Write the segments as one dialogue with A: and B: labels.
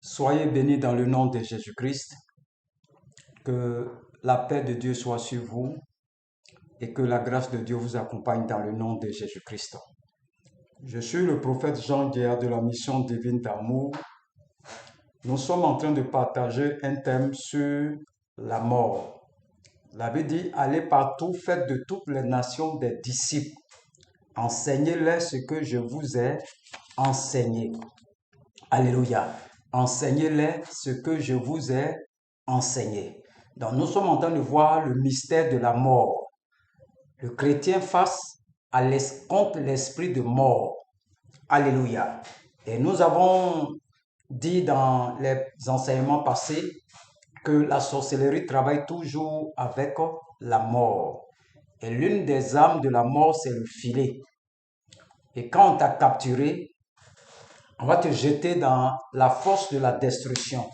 A: Soyez bénis dans le nom de Jésus-Christ, que la paix de Dieu soit sur vous et que la grâce de Dieu vous accompagne dans le nom de Jésus-Christ. Je suis le prophète Jean Guéa de la mission divine d'amour. Nous sommes en train de partager un thème sur la mort. La Bible dit, allez partout, faites de toutes les nations des disciples. Enseignez-les ce que je vous ai enseigné. Alléluia. Enseignez-les ce que je vous ai enseigné. Donc nous sommes en train de voir le mystère de la mort. Le chrétien face contre l'esprit de mort. Alléluia. Et nous avons dit dans les enseignements passés que la sorcellerie travaille toujours avec la mort. Et l'une des armes de la mort, c'est le filet. Et quand on t'a capturé, on va te jeter dans la force de la destruction.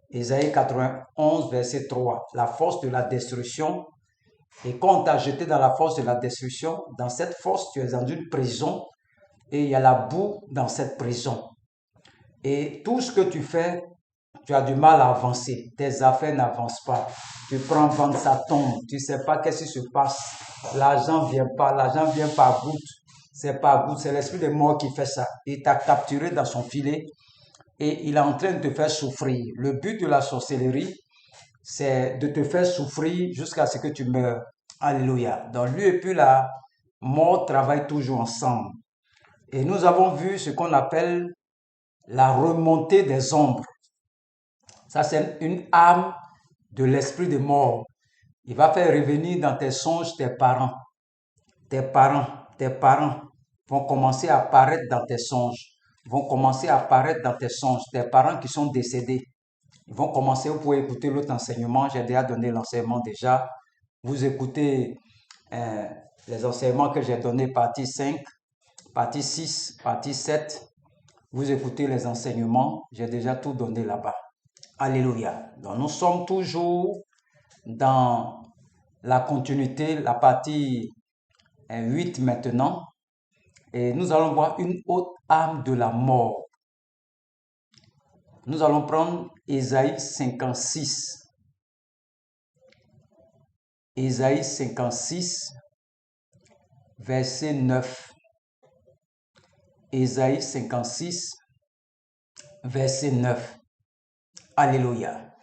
A: Ésaïe 91, verset 3. La force de la destruction. Et quand on t'a jeté dans la force de la destruction, dans cette force, tu es dans une prison et il y a la boue dans cette prison. Et tout ce que tu fais, tu as du mal à avancer. Tes affaires n'avancent pas. Tu prends vendre, ça tombe. Tu ne sais pas qu'est-ce qui se passe. L'argent ne vient pas. L'argent vient par goutte. C'est par goutte. C'est l'esprit de mort qui fait ça. Il t'a capturé dans son filet et il est en train de te faire souffrir. Le but de la sorcellerie, c'est de te faire souffrir jusqu'à ce que tu meurs. Alléluia. Donc lui et puis la mort travaillent toujours ensemble. Et nous avons vu ce qu'on appelle la remontée des ombres. Ça, c'est une âme de l'esprit de mort. Il va faire revenir dans tes songes tes parents. Tes parents vont commencer à apparaître dans tes songes. Vont commencer à apparaître dans tes songes. Tes parents qui sont décédés. Ils vont commencer, vous pouvez écouter l'autre enseignement. J'ai déjà donné l'enseignement déjà. Vous écoutez les enseignements que j'ai donnés, partie 5, partie 6, partie 7. Vous écoutez les enseignements. J'ai déjà tout donné là-bas. Alléluia. Donc nous sommes toujours dans la continuité, la partie 8 maintenant. Et nous allons voir une autre âme de la mort. Nous allons prendre Ésaïe 56. Ésaïe 56, verset 9. Ésaïe 56, verset 9. Alléluia.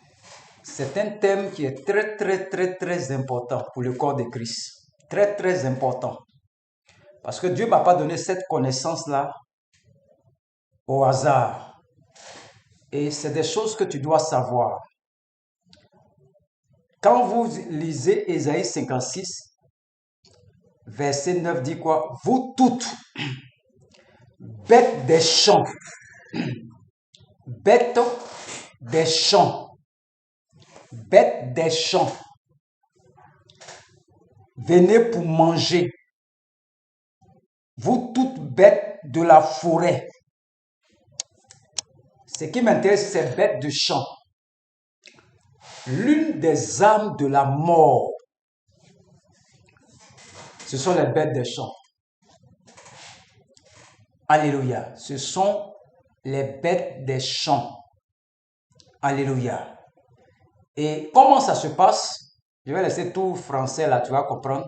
A: C'est un thème qui est très important pour le corps de Christ. Très important. Parce que Dieu ne m'a pas donné cette connaissance-là au hasard. Et c'est des choses que tu dois savoir. Quand vous lisez Ésaïe 56, verset 9 dit quoi? Vous toutes, bêtes des champs, bêtes des champs, bêtes des champs, venez pour manger. Vous toutes bêtes de la forêt. Ce qui m'intéresse, c'est bêtes de champ. L'une des âmes de la mort, ce sont les bêtes des champs. Alléluia. Ce sont les bêtes des champs. Alléluia. Et comment ça se passe? Je vais laisser tout français là, tu vas comprendre.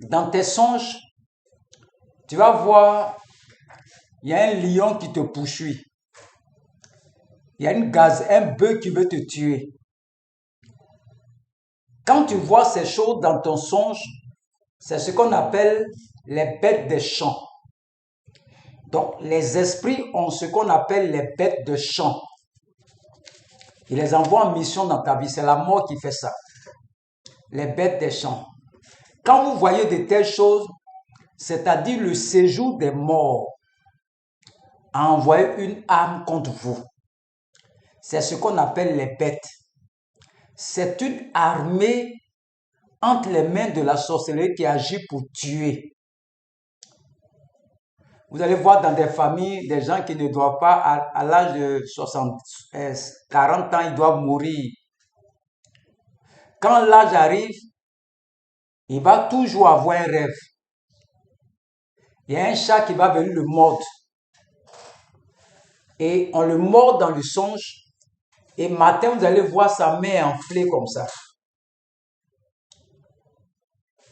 A: Dans tes songes, tu vas voir, il y a un lion qui te poursuit. Il y a un bœuf qui veut te tuer. Quand tu vois ces choses dans ton songe, c'est ce qu'on appelle les bêtes des champs. Donc, les esprits ont ce qu'on appelle les bêtes de champ. Ils les envoient en mission dans ta vie. C'est la mort qui fait ça. Les bêtes des champs. Quand vous voyez de telles choses, c'est-à-dire le séjour des morts a envoyé une âme contre vous. C'est ce qu'on appelle les bêtes. C'est une armée entre les mains de la sorcellerie qui agit pour tuer. Vous allez voir dans des familles des gens qui ne doivent pas, à l'âge de 40 ans, ils doivent mourir. Quand l'âge arrive, il va toujours avoir un rêve. Il y a un chat qui va venir le mordre. et on le mord dans le songe. Et matin, vous allez voir sa main enflée comme ça.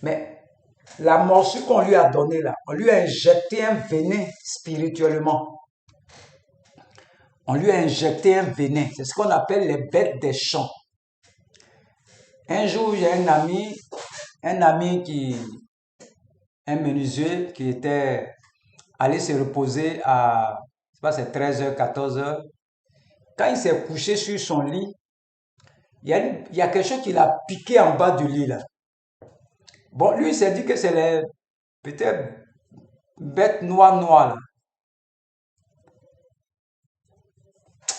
A: Mais la morsure qu'on lui a donnée là, on lui a injecté un venin spirituellement. On lui a injecté un venin. C'est ce qu'on appelle les bêtes des champs. Un jour, j'ai un ami un menuisier qui était allé se reposer à, je sais pas, c'est 13h, 14h. Quand il s'est couché sur son lit, il y a quelque chose qui l'a piqué en bas du lit là. Bon, lui, il s'est dit que c'est les, peut-être, bêtes noires là.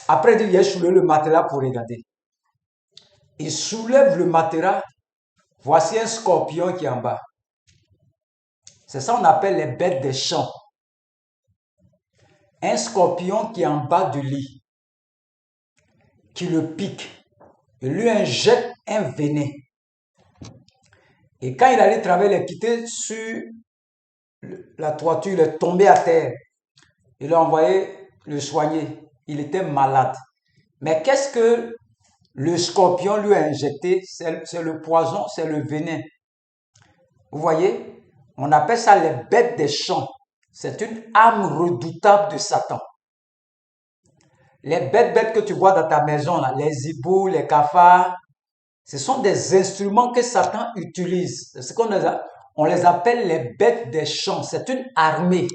A: Après, il a soulevé le matelas pour regarder. Il soulève le matelas. Voici un scorpion qui est en bas. C'est ça qu'on appelle les bêtes des champs. Un scorpion qui est en bas du lit, qui le pique. Il lui injecte un venin. Et quand il allait travailler, il est quitté sur la toiture, il est tombé à terre. Il a envoyé le soigner. Il était malade. Mais qu'est-ce que le scorpion lui a injecté? C'est le poison, c'est le venin. Vous voyez? On appelle ça les bêtes des champs. C'est une arme redoutable de Satan. Les bêtes que tu vois dans ta maison, là, les hiboux, les cafards, ce sont des instruments que Satan utilise. C'est ce on les appelle les bêtes des champs. C'est une armée.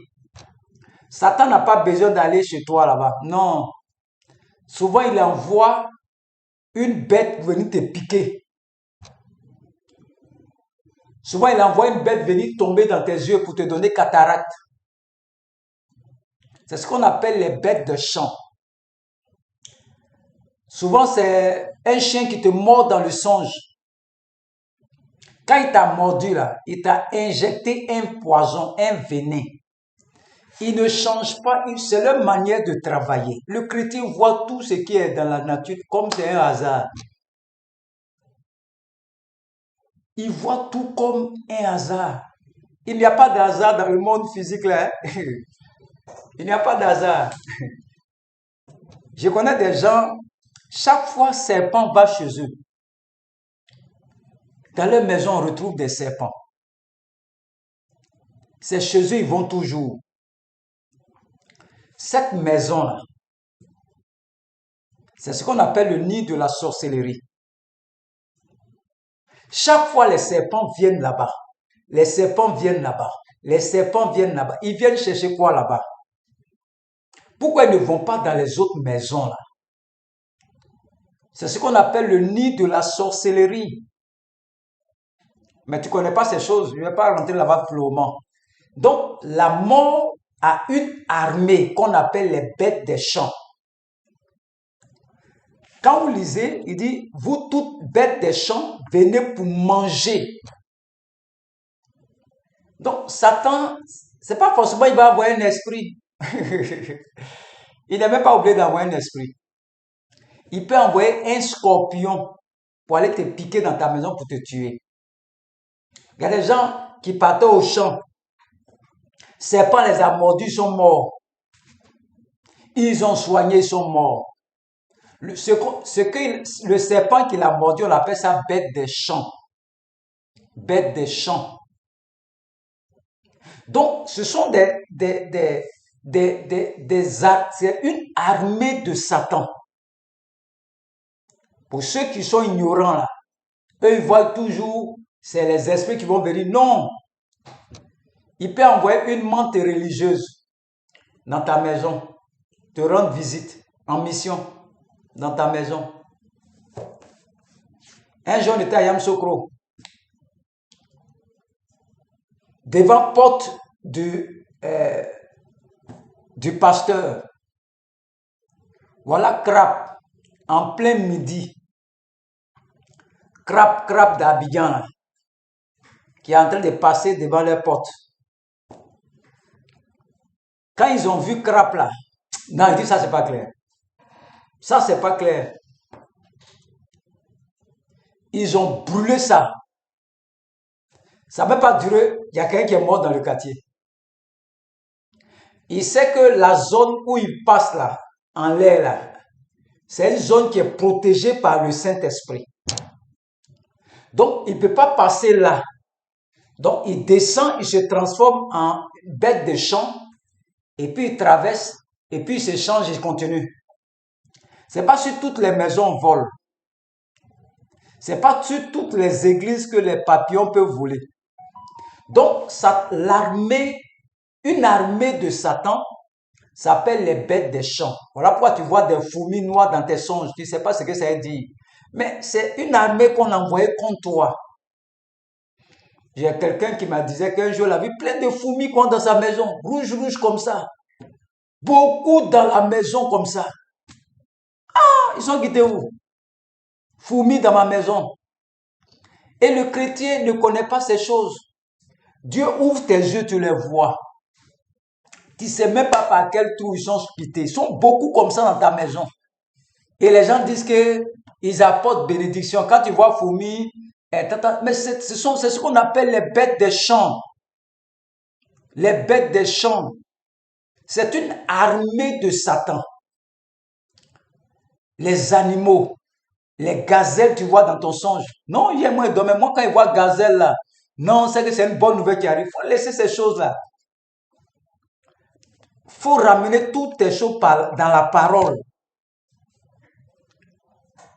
A: Satan n'a pas besoin d'aller chez toi là-bas. Non. Souvent, il envoie une bête venir te piquer. Souvent, il envoie une bête venir tomber dans tes yeux pour te donner cataracte. C'est ce qu'on appelle les bêtes de champ. Souvent, c'est un chien qui te mord dans le songe. Quand il t'a mordu là, il t'a injecté un poison, un venin. Ils ne changent pas, c'est leur manière de travailler. Le chrétien voit tout ce qui est dans la nature comme c'est un hasard. Il voit tout comme un hasard. Il n'y a pas d'hasard dans le monde physique là. Il n'y a pas d'hasard. Je connais des gens, chaque fois serpent va chez eux. Dans leur maison, on retrouve des serpents. C'est chez eux, ils vont toujours. Cette maison-là, c'est ce qu'on appelle le nid de la sorcellerie. Chaque fois, les serpents viennent là-bas. Les serpents viennent là-bas. Les serpents viennent là-bas. Ils viennent chercher quoi là-bas? Pourquoi ils ne vont pas dans les autres maisons là? C'est ce qu'on appelle le nid de la sorcellerie. Mais tu ne connais pas ces choses. Je ne vais pas rentrer là-bas fleulement. Donc, la mort a une armée qu'on appelle les bêtes des champs. Quand vous lisez, il dit, vous toutes bêtes des champs, venez pour manger. Donc, Satan, c'est pas forcément il va avoir un esprit. Il n'est même pas obligé d'avoir un esprit. Il peut envoyer un scorpion pour aller te piquer dans ta maison pour te tuer. Il y a des gens qui partent au champ. Serpent les a mordus, ils sont morts. Ils ont soigné, ils sont morts. Le serpent qui l'a mordu, on appelle ça bête des champs. Bête des champs. Donc, ce sont des actes, c'est une armée de Satan. Pour ceux qui sont ignorants là, eux ils voient toujours, c'est les esprits qui vont venir. Non! Il peut envoyer une menthe religieuse dans ta maison, te rendre visite, en mission, dans ta maison. Un jour, on était à Yamsokro. Devant porte du pasteur. Voilà Crap, en plein midi. Crap d'Abidjan, qui est en train de passer devant leur porte. Quand ils ont vu Crap là, non, ils disent ça c'est pas clair. Ça c'est pas clair. Ils ont brûlé ça. Ça n'a même pas duré. Il y a quelqu'un qui est mort dans le quartier. Il sait que la zone où il passe là, en l'air là. C'est une zone qui est protégée par le Saint-Esprit. Donc, il ne peut pas passer là. Donc, il descend, il se transforme en bête de champ, et puis il traverse, et puis il se change, il continue. C'est pas sur toutes les maisons volent. C'est pas sur toutes les églises que les papillons peuvent voler. Donc, l'armée, une armée de Satan s'appelle les bêtes des champs. Voilà pourquoi tu vois des fourmis noires dans tes songes. Tu ne sais pas ce que ça veut dire. Mais c'est une armée qu'on a envoyée contre toi. J'ai quelqu'un qui m'a dit qu'un jour, il a vu plein de fourmis dans sa maison, rouge, rouge comme ça. Beaucoup dans la maison comme ça. Ah, ils sont quittés où? Fourmis dans ma maison. Et le chrétien ne connaît pas ces choses. Dieu ouvre tes yeux, tu les vois. Tu ne sais même pas par quel trou ils sont pités. Ils sont beaucoup comme ça dans ta maison. Et les gens disent qu'ils apportent bénédiction. Quand tu vois fourmis, mais c'est ce qu'on appelle les bêtes des champs. Les bêtes des champs. C'est une armée de Satan. Les animaux, les gazelles, tu vois dans ton songe. Non, il y a moins d'hommes. Mais moi, quand je vois gazelle là, non, c'est que c'est une bonne nouvelle qui arrive. Il faut laisser ces choses-là. Il faut ramener toutes tes choses dans la parole.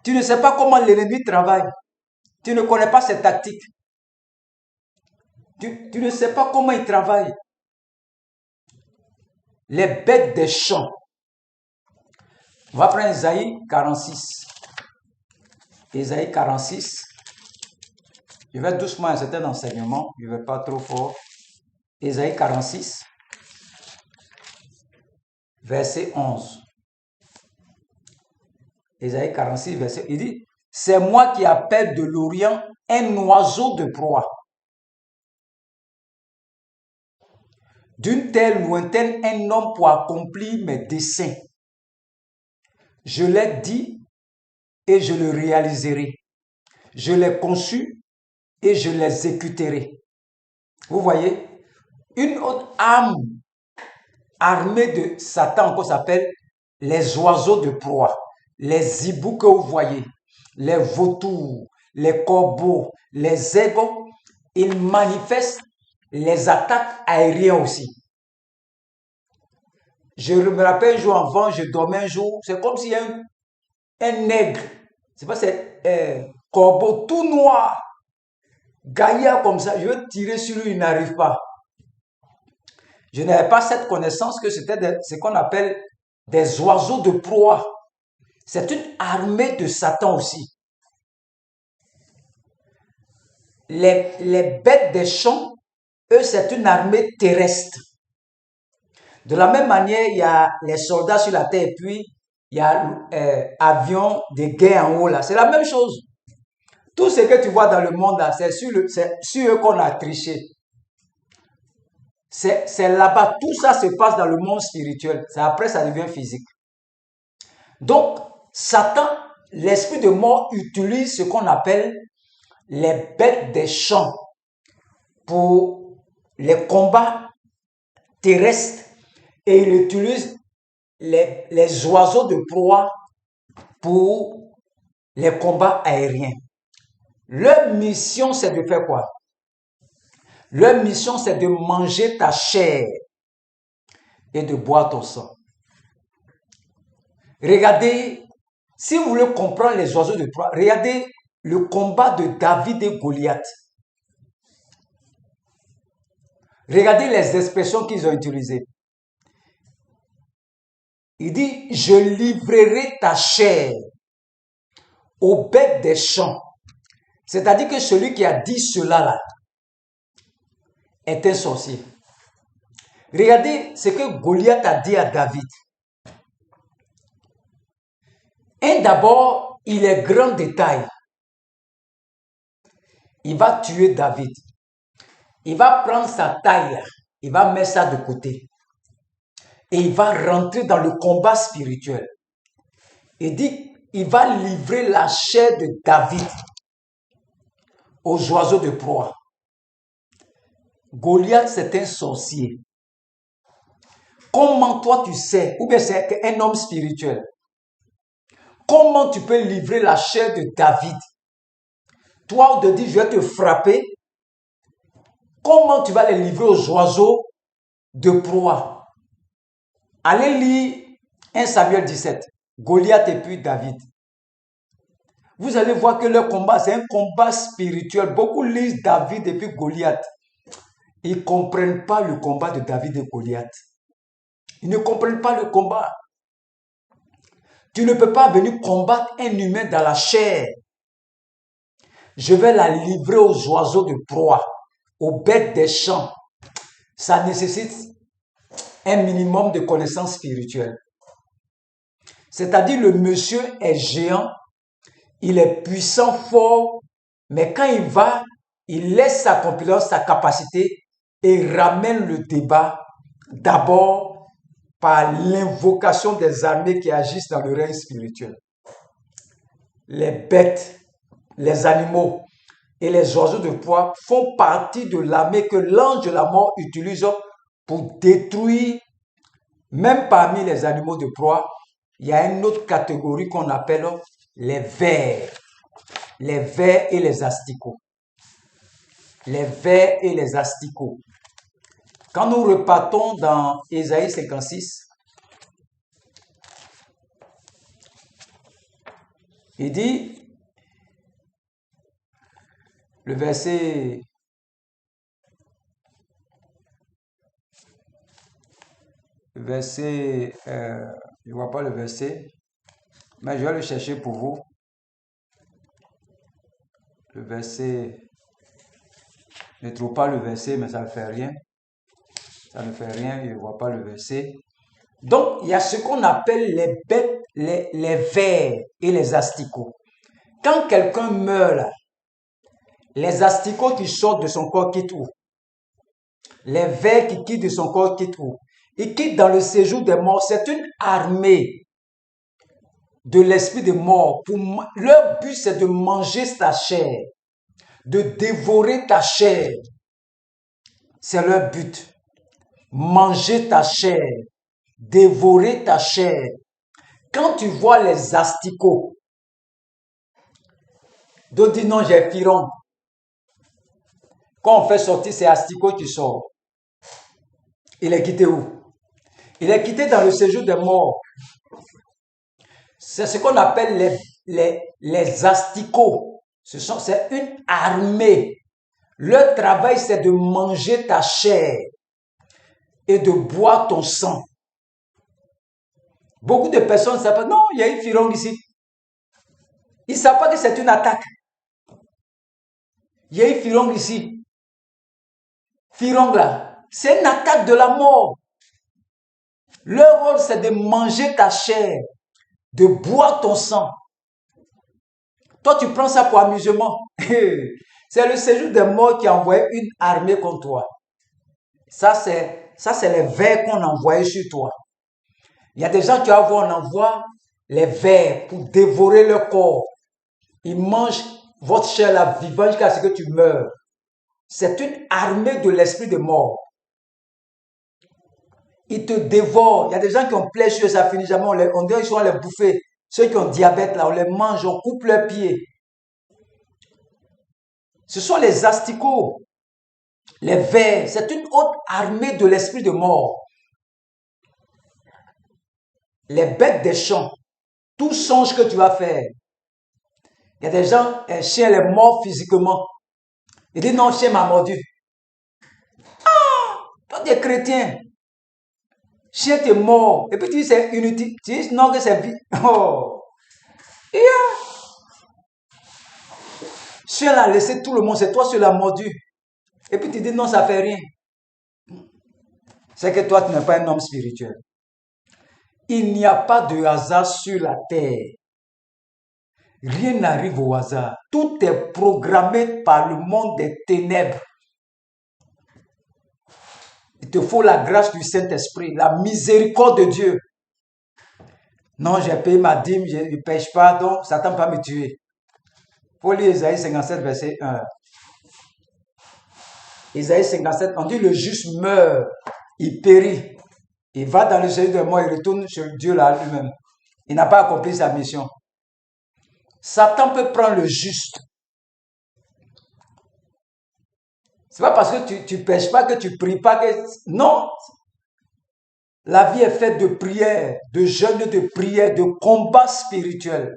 A: Tu ne sais pas comment l'ennemi travaille. Tu ne connais pas ses tactiques. Tu ne sais pas comment il travaille. Les bêtes des champs. On va prendre Isaïe 46. Isaïe 46. Je vais doucement, c'est un enseignement. Je ne vais pas trop fort. Isaïe 46. Verset 11. Isaïe 46, verset, il dit, c'est moi qui appelle de l'Orient un oiseau de proie. D'une telle lointaine, un homme pour accomplir mes desseins. Je l'ai dit et je le réaliserai. Je l'ai conçu et je l'exécuterai. Vous voyez, une autre armée de Satan encore s'appelle les oiseaux de proie. Les hiboux que vous voyez, les vautours, les corbeaux, les aigles, ils manifestent les attaques aériennes aussi. Je me rappelle un jour avant, je dormais un jour, c'est comme s'il y a un aigle, c'est pas c'est corbeau tout noir, gaillard comme ça, je veux tirer sur lui, il n'arrive pas. Je n'avais pas cette connaissance que c'était ce qu'on appelle des oiseaux de proie. C'est une armée de Satan aussi. Les bêtes des champs, eux, c'est une armée terrestre. De la même manière, il y a les soldats sur la terre, et puis il y a avions de guerre en haut là. C'est la même chose. Tout ce que tu vois dans le monde là, c'est sur eux qu'on a triché. C'est là-bas, tout ça se passe dans le monde spirituel. Après, ça devient physique. Donc, Satan, l'esprit de mort, utilise ce qu'on appelle les bêtes des champs pour les combats terrestres et il utilise les oiseaux de proie pour les combats aériens. Leur mission, c'est de faire quoi? Leur mission, c'est de manger ta chair et de boire ton sang. Regardez, si vous voulez comprendre les oiseaux de proie, regardez le combat de David et Goliath. Regardez les expressions qu'ils ont utilisées. Il dit, je livrerai ta chair aux bêtes des champs. C'est-à-dire que celui qui a dit cela là est un sorcier. Regardez ce que Goliath a dit à David. D'abord, il est grand de taille. Il va tuer David. Il va prendre sa taille là, il va mettre ça de côté. Et il va rentrer dans le combat spirituel. Il dit, il va livrer la chair de David aux oiseaux de proie. Goliath, c'est un sorcier. Comment toi tu sais, ou bien c'est un homme spirituel, comment tu peux livrer la chair de David? Toi, on te dit, je vais te frapper. Comment tu vas les livrer aux oiseaux de proie? Allez lire 1 Samuel 17, Goliath et puis David. Vous allez voir que leur combat, c'est un combat spirituel. Beaucoup lisent David et puis Goliath. Ils ne comprennent pas le combat de David et Goliath. Ils ne comprennent pas le combat. Tu ne peux pas venir combattre un humain dans la chair. Je vais la livrer aux oiseaux de proie, aux bêtes des champs. Ça nécessite un minimum de connaissances spirituelles. C'est-à-dire le monsieur est géant, il est puissant, fort, mais quand il va, il laisse sa compétence, sa capacité et ramène le débat d'abord par l'invocation des armées qui agissent dans le règne spirituel. Les bêtes, les animaux et les oiseaux de proie font partie de l'armée que l'ange de la mort utilise pour détruire. Même parmi les animaux de proie, il y a une autre catégorie qu'on appelle les vers. Les vers et les asticots. Les vers et les asticots. Quand nous repartons dans Ésaïe 56, il dit, le verset je ne vois pas le verset, mais je vais le chercher pour vous. Le verset, je ne trouve pas le verset, mais ça ne fait rien. Ça ne fait rien, je ne vois pas le verset. Donc, il y a ce qu'on appelle les bêtes, les vers et les asticots. Quand quelqu'un meurt là, les asticots qui sortent de son corps quittent où? Les vers qui quittent de son corps quittent où? Ils quittent dans le séjour des morts. C'est une armée de l'esprit de mort. Leur but, c'est de manger ta chair, de dévorer ta chair. C'est leur but. Manger ta chair, dévorer ta chair. Quand tu vois les asticots, d'autres disent non, j'ai Phiron. Quand on fait sortir ces asticots, tu sors. Il est quitté où? Il est quitté dans le séjour des morts. C'est ce qu'on appelle les asticots. C'est une armée. Leur travail, c'est de manger ta chair et de boire ton sang. Beaucoup de personnes ne savent pas, non, il y a une Phiron ici. Ils ne savent pas que c'est une attaque. Il y a une Phiron ici. Phiron là, c'est une attaque de la mort. Leur rôle, c'est de manger ta chair, de boire ton sang. Toi, tu prends ça pour amusement. C'est le séjour des morts qui a envoyé une armée contre toi. Ça, c'est les vers qu'on a envoyés sur toi. Il y a des gens qui on envoie les vers pour dévorer leur corps. Ils mangent votre chair là vivant jusqu'à ce que tu meurs. C'est une armée de l'esprit de mort. Ils te dévorent. Il y a des gens qui ont plaie sur eux, ça finit jamais. On dirait qu'ils sont les bouffer. Ceux qui ont diabète là, on les mange, on coupe leurs pieds. Ce sont les asticots, les vers. C'est une autre armée de l'esprit de mort. Les bêtes des champs. Tout songe que tu vas faire. Il y a des gens, un chien est mort physiquement. Il dit non, le chien m'a mordu. Ah, toi tu es chrétien. Chien t'es mort. Et puis tu dis c'est inutile. Tu dis non que c'est vie. Oh. Yeah. Chien l'a laissé tout le monde. C'est toi qui l'as mordu. Et puis tu dis non, ça fait rien. C'est que toi tu n'es pas un homme spirituel. Il n'y a pas de hasard sur la terre. Rien n'arrive au hasard. Tout est programmé par le monde des ténèbres. Il te faut la grâce du Saint-Esprit, la miséricorde de Dieu. Non, j'ai payé ma dîme, je ne pêche pas, donc Satan ne peut pas me tuer. Il faut lire Ésaïe 57, verset 1. Ésaïe 57, on dit le juste meurt, il périt. Il va dans le séjour des morts, il retourne sur Dieu là lui-même. Il n'a pas accompli sa mission. Satan peut prendre le juste. C'est pas parce que tu pêches pas, que tu pries pas, que... Non. La vie est faite de prières, de jeûnes, de prières, de combats spirituels.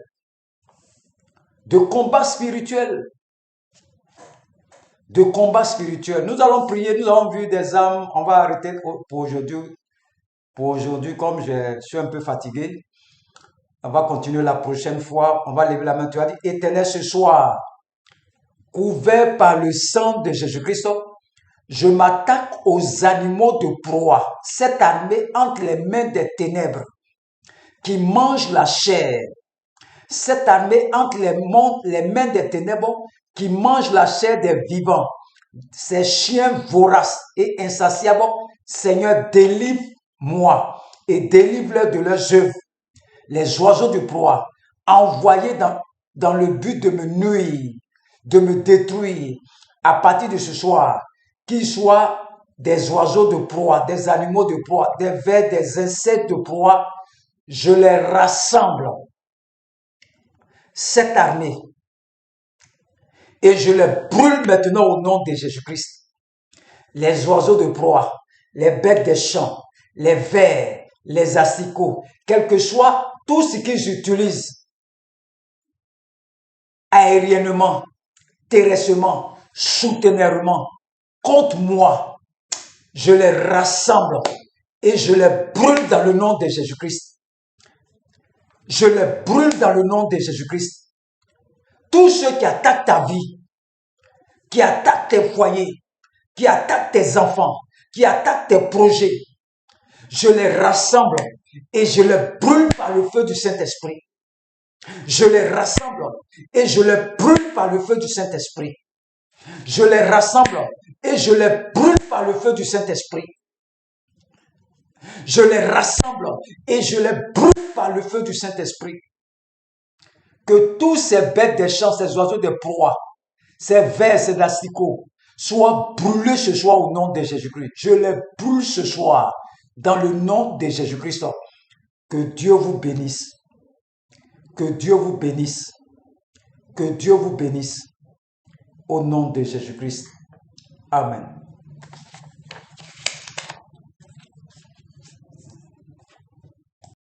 A: De combats spirituels. De combats spirituels. Nous allons prier, nous avons vu des âmes. On va arrêter pour aujourd'hui. Pour aujourd'hui, comme je suis un peu fatigué, on va continuer la prochaine fois. On va lever la main. Tu vas dire, Éternel, ce soir, couvert par le sang de Jésus-Christ, je m'attaque aux animaux de proie, cette armée entre les mains des ténèbres, qui mange la chair. Cette armée entre les mains des ténèbres, qui mange la chair des vivants. Ces chiens voraces et insatiables, Seigneur, délivre-moi et délivre-les de leurs œuvres. Les oiseaux de proie, envoyés dans le but de me nuire, de me détruire, à partir de ce soir, qu'ils soient des oiseaux de proie, des animaux de proie, des vers, des insectes de proie, je les rassemble, cette armée, et je les brûle maintenant au nom de Jésus-Christ. Les oiseaux de proie, les bêtes des champs, les vers, les asticots, quel que soit tout ce qu'ils utilisent, aériennement, terrestrement, souterrainement, contre moi, je les rassemble et je les brûle dans le nom de Jésus-Christ. Je les brûle dans le nom de Jésus-Christ. Tous ceux qui attaquent ta vie, qui attaquent tes foyers, qui attaquent tes enfants, qui attaquent tes projets, je les rassemble et je les brûle par le feu du Saint-Esprit. Je les rassemble et je les brûle par le feu du Saint-Esprit. Je les rassemble et je les brûle par le feu du Saint-Esprit. Je les rassemble et je les brûle par le feu du Saint-Esprit. Que tous ces bêtes des champs, ces oiseaux de proie, ces vers, ces asticots, soient brûlés ce soir au nom de Jésus-Christ. Je les brûle ce soir dans le nom de Jésus-Christ. Que Dieu vous bénisse. Que Dieu vous bénisse. Que Dieu vous bénisse. Au nom de Jésus-Christ. Amen.